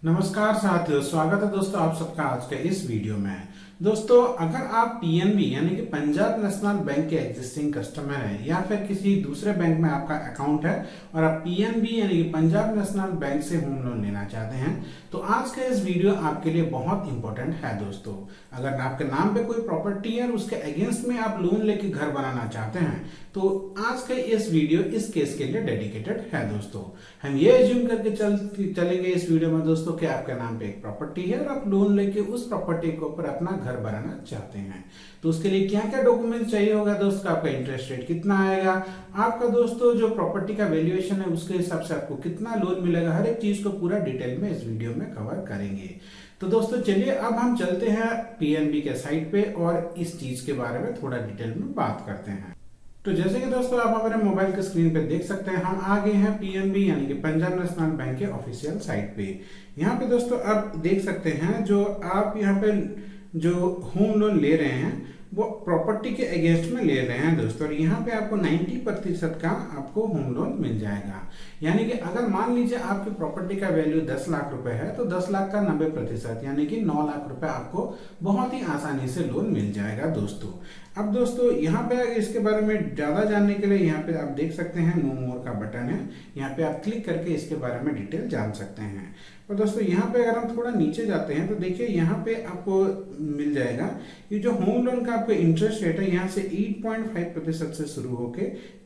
नमस्कार साथियों, स्वागत है दोस्तों आप सबका आज के इस वीडियो में। दोस्तों, अगर आप पीएनबी यानी कि पंजाब नेशनल बैंक के एग्जिस्टिंग कस्टमर हैं या फिर किसी दूसरे बैंक में आपका अकाउंट है और आप पीएनबी यानी कि पंजाब नेशनल बैंक से होम लोन लेना चाहते हैं तो आज का इस वीडियो आपके लिए बहुत इंपॉर्टेंट है। दोस्तों, अगर आपके नाम पे कोई प्रॉपर्टी है और उसके अगेंस्ट में आप लोन लेके घर बनाना चाहते हैं तो आज का इस वीडियो इस केस के लिए डेडिकेटेड है। दोस्तों, हम ये एज्यूम करके चलेंगे इस वीडियो में दोस्तों कि आपके नाम पे एक प्रॉपर्टी है और आप लोन लेके उस प्रॉपर्टी के ऊपर अपना घर बनाना चाहते हैं तो उसके लिए क्या क्या डॉक्यूमेंट चाहिए होगा दोस्तों। आपका इंटरेस्ट रेट कितना आएगा, आपका दोस्तों जो प्रॉपर्टी का वैल्यूएशन है उसके हिसाब से आपको कितना लोन मिलेगा, हर एक चीज को पूरा डिटेल में इस वीडियो में कवर करेंगे। तो दोस्तों चलिए अब हम चलते हैं पीएनबी के साइट पे और इस चीज के बारे में थोड़ा डिटेल में बात करते हैं। तो जैसे कि दोस्तों आप हमारे मोबाइल के स्क्रीन पे देख सकते हैं, हम आ गए हैं पीएनबी यानी कि पंजाब नेशनल बैंक के ऑफिशियल साइट पे। यहाँ पे दोस्तों आप देख सकते हैं जो आप यहाँ पे जो होम लोन ले रहे हैं वो प्रॉपर्टी के अगेंस्ट में ले रहे हैं दोस्तों, और यहाँ पे आपको 90% का आपको होम लोन मिल जाएगा। यानी कि अगर मान लीजिए आपकी प्रॉपर्टी का वैल्यू 10 लाख रुपए है तो 10 लाख का 90% यानी कि 9 लाख रुपए आपको बहुत ही आसानी से लोन मिल जाएगा दोस्तों। अब दोस्तों यहाँ पे इसके बारे में ज्यादा जानने के लिए यहाँ पे आप देख सकते हैं नो मोर का बटन है, यहाँ पे आप क्लिक करके इसके बारे में डिटेल जान सकते हैं। और दोस्तों यहाँ पे अगर हम थोड़ा नीचे जाते हैं तो देखिए यहाँ पे आपको मिल जाएगा ये जो होम लोन का आपको इंटरेस्ट रेट है यहाँ से 8.5% से शुरू होके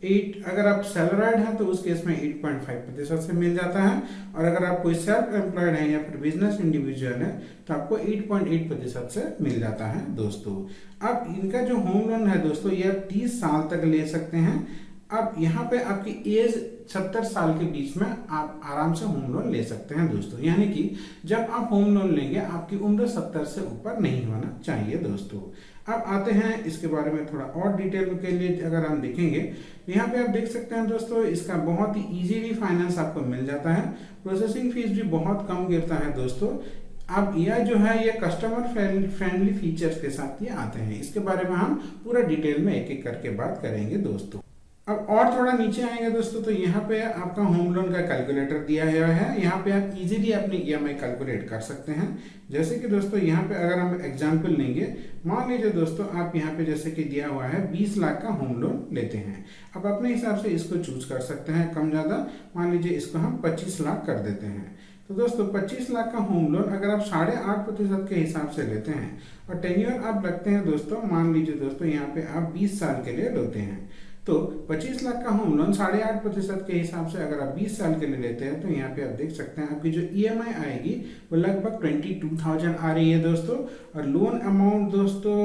8, अगर आप सैलराइड हैं तो उस केस में 8.5% से मिल जाता है, और अगर आप कोई सेल्फ एम्प्लॉयड है या फिर बिजनेस इंडिविजुअल है तो आपको 8.8% से मिल जाता है दोस्तों। अब इनका जो होम लोन है दोस्तों ये आप 30 साल तक ले सकते हैं। अब यहाँ पे आपकी एज 70 साल के बीच में आप आराम से होम लोन ले सकते हैं दोस्तों, यानी कि जब आप होम लोन लेंगे आपकी उम्र 70 से ऊपर नहीं होना चाहिए दोस्तों। अब आते हैं इसके बारे में थोड़ा और डिटेल के लिए अगर हम देखेंगे तो यहाँ पे आप देख सकते हैं दोस्तों इसका बहुत ही इजीली फाइनेंस आपको मिल जाता है, प्रोसेसिंग फीस भी बहुत कम गिरता है दोस्तों। अब यह जो है ये कस्टमर फ्रेंडली फीचर्स के साथ ये आते हैं, इसके बारे में हम पूरा डिटेल में एक एक करके बात करेंगे दोस्तों। अब और थोड़ा नीचे आएंगे दोस्तों तो यहाँ पे आपका होम लोन का कैलकुलेटर दिया गया है, यहाँ पे आप इजीली अपनी ईएमआई कैलकुलेट कर सकते हैं। जैसे कि दोस्तों यहाँ पे अगर हम एग्जांपल लेंगे, मान लीजिए दोस्तों आप यहाँ पे जैसे कि दिया हुआ है 20 लाख का होम लोन लेते हैं, अब अपने हिसाब से इसको चूज कर सकते हैं कम ज्यादा, मान लीजिए इसको हम 25 लाख कर देते हैं। तो दोस्तों 25 लाख का होम लोन अगर आप 8.5% के हिसाब से लेते हैं और टेन्योर आप रखते हैं दोस्तों, मान लीजिए दोस्तों यहाँ पे आप 20 साल के लिए लेते हैं तो 25 लाख का होम लोन 8.5% के हिसाब से अगर आप 20 साल के लिए लेते हैं तो यहाँ पे आप देख सकते हैं आपकी जो ईएमआई आएगी वो लगभग 22,000 आ रही है दोस्तों, और लोन अमाउंट दोस्तों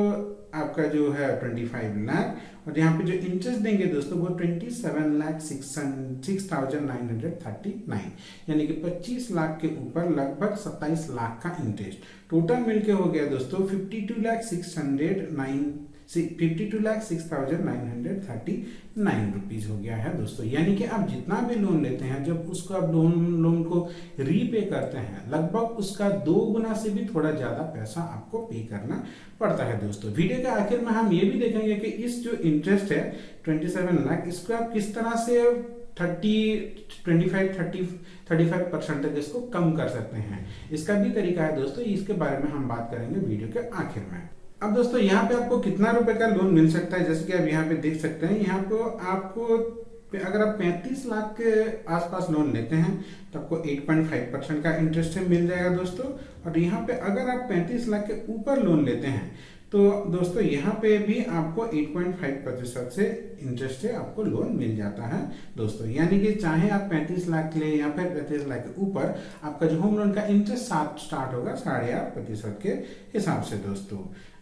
आपका जो है 25 लाख, और यहाँ पे जो इंटरेस्ट देंगे दोस्तों वो 27,06,939 यानी कि 25 लाख के ऊपर लगभग 27 लाख का इंटरेस्ट टोटल मिलके हो गया दोस्तों 52,06,939 रुपीज हो गया है दोस्तों। यानी कि आप जितना भी लोन लेते हैं जब उसको आप लोन को रीपे करते हैं लगभग उसका 2 गुना से भी थोड़ा ज्यादा पैसा आपको पे करना पड़ता है दोस्तों। वीडियो के आखिर में हम ये भी देखेंगे कि इस जो इंटरेस्ट है 27 लाख इसको आप किस तरह से 35% तक इसको कम कर सकते हैं, इसका भी तरीका है दोस्तों, इसके बारे में हम बात करेंगे वीडियो के आखिर में। अब दोस्तों यहाँ पे आपको कितना रुपए का लोन मिल सकता है, जैसे कि आप यहाँ पे देख सकते हैं, यहाँ पे आपको अगर आप 35 लाख के आसपास लोन लेते हैं तो आपको 8.5% का इंटरेस्ट मिल जाएगा दोस्तों, और यहाँ पे अगर आप 35 लाख के ऊपर लोन लेते हैं तो दोस्तों यहाँ पे भी आपको 8.5% से इंटरेस्ट से आपको लोन मिल जाता है दोस्तों। यानी कि चाहे आप 35 लाख ले या फिर 35 लाख के ऊपर आपका जो होम लोन का इंटरेस्ट स्टार्ट होगा 8.5% के हिसाब से दोस्तों।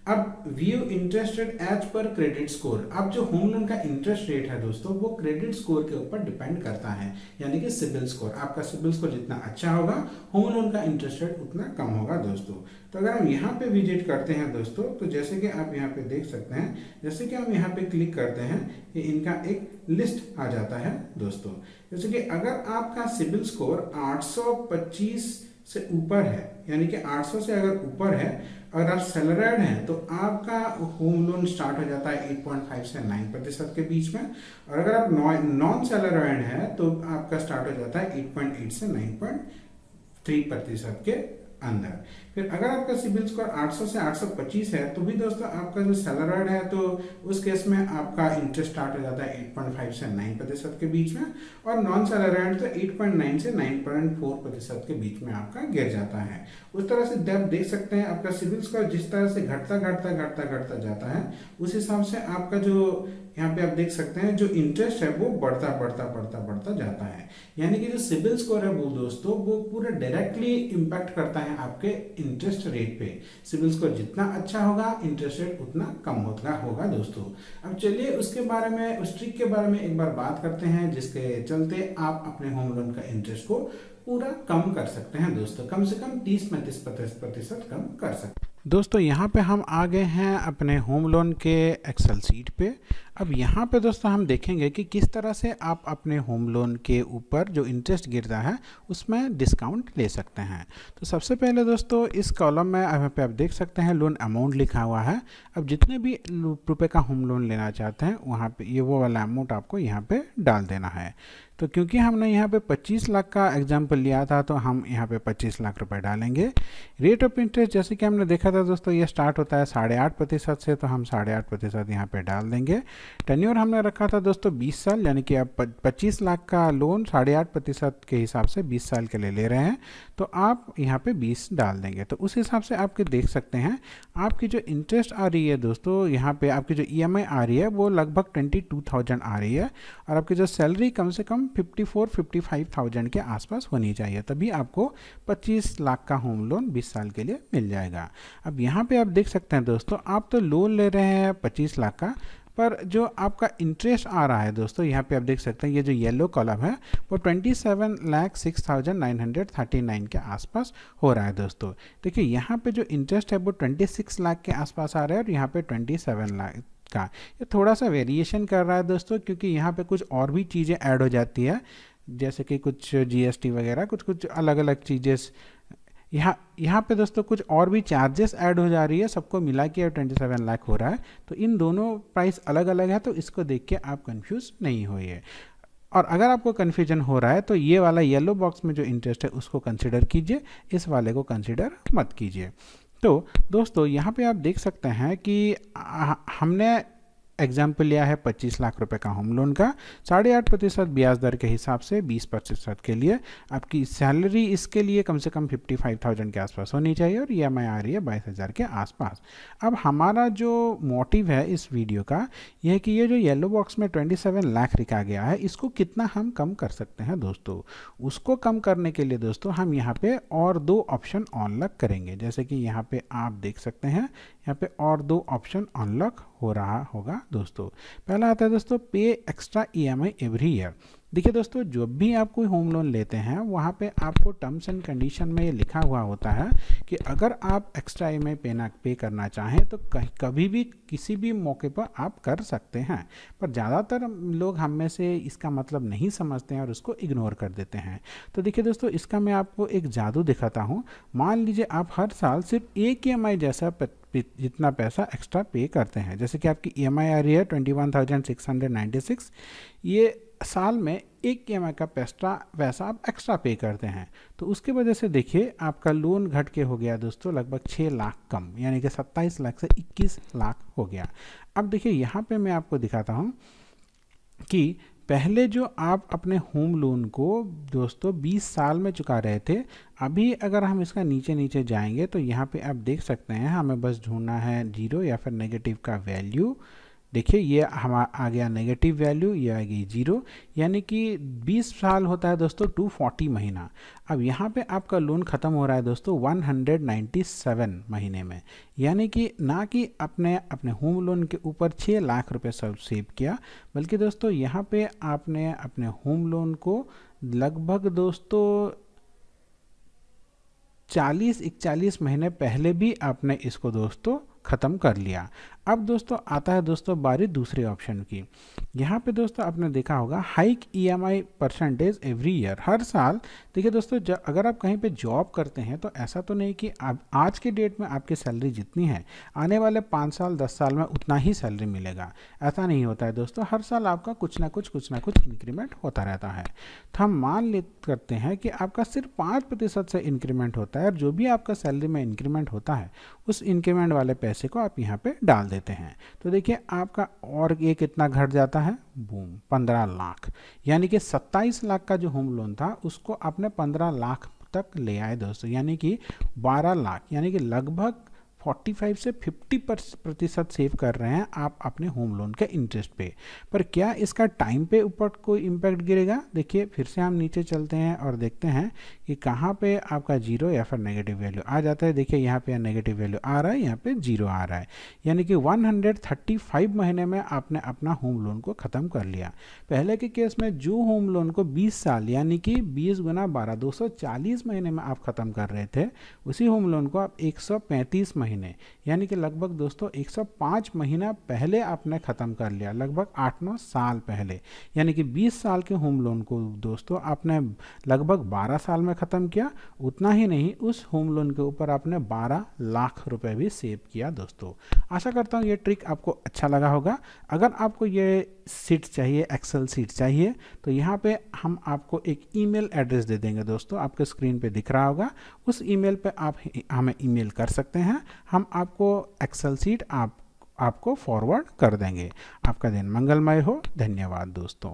अब व्यू इंटरेस्ट रेट एज पर क्रेडिट स्कोर, अब जो होम लोन का इंटरेस्ट रेट है दोस्तों वो क्रेडिट स्कोर के ऊपर डिपेंड करता है, यानी कि सिबिल स्कोर, आपका सिबिल स्कोर जितना अच्छा होगा होम लोन का इंटरेस्ट रेट उतना कम होगा दोस्तों। तो अगर हम यहाँ पे विजिट करते हैं दोस्तों तो जैसे कि आप यहाँ पे देख सकते हैं, जैसे कि हम यहाँ पे क्लिक करते हैं कि इनका एक लिस्ट आ जाता है दोस्तों। जैसे कि अगर आपका सिबिल स्कोर 825 से ऊपर है, यानी कि 800 से अगर ऊपर है और आप सैलराइड हैं तो आपका होम लोन स्टार्ट हो जाता है 8.5 से 9% के बीच में, और अगर आप नॉन सैलराइड हैं तो आपका स्टार्ट हो जाता है 8.8 से 9.5 3% के अंदर। फिर अगर आपका सिबिल स्कोर 800 से 825 है तो भी दोस्तों आपका जो सैलरीड है तो उस केस में आपका इंटरेस्ट स्टार्ट हो जाता है 8.5 से 9% के बीच में, और नॉन सैलरीड तो 8.9 से 9.4% के बीच में आपका गिर जाता है। उस तरह से आप देख सकते हैं आपका सिबिल स्कोर जिस तरह से घटता जाता है उस हिसाब से आपका जो यहाँ पे आप देख सकते हैं जो इंटरेस्ट है वो बढ़ता जाता है। यानी कि जो सिबिल स्कोर है वो दोस्तों वो पूरा डायरेक्टली इम्पैक्ट करता है आपके इंटरेस्ट रेट पे। सिबिल स्कोर जितना अच्छा होगा इंटरेस्ट रेट उतना कम होगा दोस्तों। अब चलिए उसके बारे में, उस ट्रिक के बारे में एक बार बात करते हैं जिसके चलते आप अपने होम लोन का इंटरेस्ट को पूरा कम कर सकते हैं दोस्तों, कम से कम 30-35% कम कर सकते हैं। दोस्तों यहाँ पे हम आ गए हैं अपने होम लोन के एक्सेल सीट पे। अब यहाँ पे दोस्तों हम देखेंगे कि किस तरह से आप अपने होम लोन के ऊपर जो इंटरेस्ट गिरता है उसमें डिस्काउंट ले सकते हैं। तो सबसे पहले दोस्तों इस कॉलम में यहाँ पे आप देख सकते हैं लोन अमाउंट लिखा हुआ है। अब जितने भी रुपए का होम लोन लेना चाहते हैं वहाँ पे ये वो वाला अमाउंट आपको यहाँ पे डाल देना है। तो क्योंकि हमने यहाँ पे 25 लाख का एग्जाम्पल लिया था तो हम यहाँ पे 25 लाख रुपए डालेंगे। रेट ऑफ इंटरेस्ट जैसे कि हमने देखा था दोस्तों ये स्टार्ट होता है 8.5% से, तो हम 8.5% यहाँ पे डाल देंगे। टेन्योर हमने रखा था दोस्तों 20 साल, यानी कि आप 25 लाख का लोन 8.5% के हिसाब से 20 साल के लिए ले रहे हैं तो आप यहाँ पे 20 डाल देंगे। तो उस हिसाब से आपके देख सकते हैं आपकी जो इंटरेस्ट आ रही है दोस्तों, यहाँ पे आपकी जो EMI आ रही है वो लगभग 22,000 आ रही है, और आपकी जो सैलरी कम से कम 54-55,000 के आसपास होनी चाहिए, तभी आपको 25 लाख का होम लोन 20 साल के लिए मिल जाएगा। अब यहाँ पे आप देख सकते हैं दोस्तों आप तो लोन ले रहे हैं 25 लाख का, पर जो आपका इंटरेस्ट आ रहा है दोस्तों यहाँ पे आप देख सकते हैं ये जो येलो कॉलम है वो 27,06,939 के आसपास हो रहा है दोस्तों। देखिए यहाँ पे जो इंटरेस्ट है वो 26 लाख के आसपास आ रहा है और यहाँ पे 27 लाख का। ये थोड़ा सा वेरिएशन कर रहा है दोस्तों क्योंकि यहाँ पे कुछ और भी चीज़ें ऐड हो जाती है, जैसे कि कुछ GST वगैरह कुछ अलग अलग चीज़ें यहाँ पे दोस्तों कुछ और भी चार्जेस ऐड हो जा रही है, सबको मिला के 27 लाख हो रहा है। तो इन दोनों प्राइस अलग अलग है, तो इसको देख के आप कंफ्यूज नहीं होइए। और अगर आपको कन्फ्यूजन हो रहा है तो ये वाला येलो बॉक्स में जो इंटरेस्ट है उसको कंसिडर कीजिए, इस वाले को कंसिडर मत कीजिए। तो दोस्तों यहाँ पे आप देख सकते हैं कि हमने एग्जाम्पल लिया है 25 लाख रुपए का होम लोन का, 8.5% ब्याज दर के हिसाब से 20% के लिए आपकी सैलरी इसके लिए कम से कम 55,000 के आसपास होनी चाहिए और EMI आ रही है 22,000 के आसपास। अब हमारा जो मोटिव है इस वीडियो का यह है कि ये जो येलो बॉक्स में 27 लाख लिखा गया है इसको कितना हम कम कर सकते हैं दोस्तों। उसको कम करने के लिए दोस्तों हम यहाँ पे और 2 ऑप्शन अनलॉक करेंगे, जैसे कि यहाँ पे आप देख सकते हैं यहाँ पे और 2 ऑप्शन अनलॉक हो रहा होगा दोस्तों। पहला आता है दोस्तों पे एक्स्ट्रा EMI एवरी ईयर। देखिए दोस्तों जब भी आप कोई होम लोन लेते हैं वहाँ पे आपको टर्म्स एंड कंडीशन में ये लिखा हुआ होता है कि अगर आप एक्स्ट्रा EMI पे करना चाहें तो कभी भी किसी भी मौके पर आप कर सकते हैं, पर ज़्यादातर लोग हम में से इसका मतलब नहीं समझते हैं और उसको इग्नोर कर देते हैं। तो देखिए दोस्तों इसका मैं आपको एक जादू दिखाता हूँ। मान लीजिए आप हर साल सिर्फ एक EMI जैसा जितना पैसा एक्स्ट्रा पे करते हैं, जैसे कि आपकी EMI आ रही है 21,696, ये साल में एक EMI का पैसा आप एक्स्ट्रा पे करते हैं, तो उसकी वजह से देखिए आपका लोन घट के हो गया दोस्तों लगभग 6 लाख कम, यानी कि 27 लाख से 21 लाख हो गया। अब देखिए यहाँ पे मैं आपको दिखाता हूँ कि पहले जो आप अपने होम लोन को दोस्तों 20 साल में चुका रहे थे, अभी अगर हम इसका नीचे जाएंगे तो यहाँ पे आप देख सकते हैं हमें बस ढूंढना है 0 या फिर नेगेटिव का वैल्यू। देखिए ये हम आ गया नेगेटिव वैल्यू, ये आ गई 0, यानी कि 20 साल होता है दोस्तों 240 महीना। अब यहाँ पे आपका लोन ख़त्म हो रहा है दोस्तों 197 महीने में, यानी कि ना कि अपने होम लोन के ऊपर 6 लाख रुपए सब सेव किया, बल्कि दोस्तों यहाँ पे आपने अपने होम लोन को लगभग दोस्तों 40-41 महीने पहले भी आपने इसको दोस्तों ख़त्म कर लिया। अब दोस्तों आता है दोस्तों बारी दूसरे ऑप्शन की। यहाँ पे दोस्तों आपने देखा होगा hike EMI percentage every year, हर साल। देखिए दोस्तों, अगर आप कहीं पे जॉब करते हैं तो ऐसा तो नहीं कि आप आज के डेट में आपकी सैलरी जितनी है आने वाले 5 साल 10 साल में उतना ही सैलरी मिलेगा, ऐसा नहीं होता है दोस्तों। हर साल आपका कुछ ना कुछ इंक्रीमेंट होता रहता है। तो हम मान ले करते हैं कि आपका सिर्फ 5% से इंक्रीमेंट होता है, और जो भी आपका सैलरी में इंक्रीमेंट होता है उस इंक्रीमेंट वाले पैसे को आप यहाँ पे डाल देते हैं। तो देखिए आपका और ये कितना घट जाता है, बूम, 15 लाख। यानी कि 27 लाख का जो होम लोन था उसको आपने 15 लाख तक ले आए दोस्तों, यानी कि 12 लाख, यानी कि लगभग 45 से 50% सेव कर रहे हैं आप अपने होम लोन के इंटरेस्ट पे। पर क्या इसका टाइम पे ऊपर कोई इम्पैक्ट गिरेगा? देखिए फिर से हम नीचे चलते हैं और देखते हैं कि कहाँ पे आपका जीरो या फिर नेगेटिव वैल्यू आ जाता है। देखिए यहाँ पे नेगेटिव वैल्यू आ रहा है, यहाँ पे जीरो आ रहा है, यानी कि 135 महीने में आपने अपना होम लोन को ख़त्म कर लिया। पहले के केस में जो होम लोन को 20 साल यानी कि 20 गुना 12 240 महीने में आप ख़त्म कर रहे थे, उसी होम लोन को आप 135 महीने यानी कि लगभग दोस्तों 105 महीना पहले आपने ख़त्म कर लिया, लगभग 8-9 साल पहले। यानी कि 20 साल के होम लोन को दोस्तों आपने लगभग 12 साल में ख़त्म किया। उतना ही नहीं, उस होम लोन के ऊपर आपने 12 लाख रुपए भी सेव किया दोस्तों। आशा करता हूँ ये ट्रिक आपको अच्छा लगा होगा। अगर आपको ये सीट चाहिए, एक्सेल सीट चाहिए, तो यहाँ पे हम आपको एक ईमेल एड्रेस दे देंगे दोस्तों, आपके स्क्रीन पे दिख रहा होगा। उस ईमेल पे आप हमें ईमेल कर सकते हैं, हम आपको एक्सेल सीट आपको फॉरवर्ड कर देंगे। आपका दिन मंगलमय हो। धन्यवाद दोस्तों।